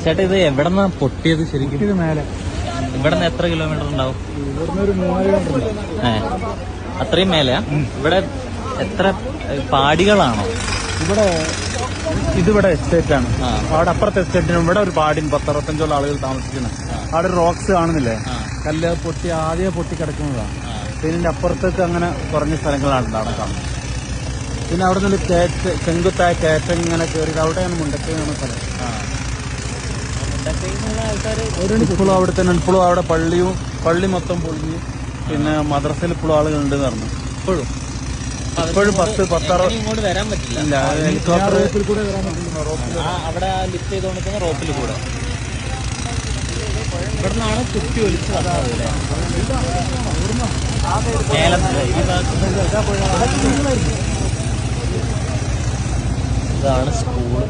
ചേട്ടാ ഇത് എവിടെന്നാ പൊട്ടിയത് ശരിക്കും? ഇത് മേലെ ഇവിടെ നിന്ന് എത്ര കിലോമീറ്റർ ഉണ്ടാവും? ഇവിടുന്ന് ഒരു 3 കിലോമീറ്റർ. അത്രയും മേലെയാ? ഇവിടെ എത്ര പാടികളാണോ? ഇതിവിടെ എസ്റ്റേറ്റ് ആണ്. അവിടെ അപ്പുറത്തെ എസ്റ്റേറ്റിനും ഇവിടെ ഒരു പാടിന് 10-15 ആളുകൾ താമസിക്കുന്നത്. അവിടെ ഒരു റോക്സ് കാണുന്നില്ലേ, കല്ല് പൊട്ടി ആദ്യം പൊട്ടി കിടക്കുന്നതാണ്. പിന്നെ അപ്പുറത്തേക്ക് അങ്ങനെ കുറഞ്ഞ സ്ഥലങ്ങളാണ് അവിടെ കാണുന്നത്. പിന്നെ അവിടെ നിന്ന് ചെങ്കുത്തായ കയറ്റം ഇങ്ങനെ കയറി അവിടെയാണ് മുണ്ടക്കൈ എന്ന സ്ഥലം. ഇപ്പോഴും അവിടെ തന്നെ ഇപ്പോഴും അവിടെ പള്ളി മൊത്തം പൊളിഞ്ഞ് പിന്നെ മദ്രസയിൽ ഇപ്പോഴും ആളുകളുണ്ട് പറഞ്ഞു. ഇപ്പോഴും 10-60 ഇങ്ങോട്ട് വരാൻ പറ്റില്ല. ഹെലികോപ്റ്റർ കൂടെ അവിടെ ലിഫ്റ്റ് ചെയ്തുകൊണ്ടിരിക്കുന്ന റോപ്പിൽ കൂടെ ഇവിടെ നിന്നാണ് കുത്തി ഒലിച്ചത്. ഇതാണ് സ്കൂള്.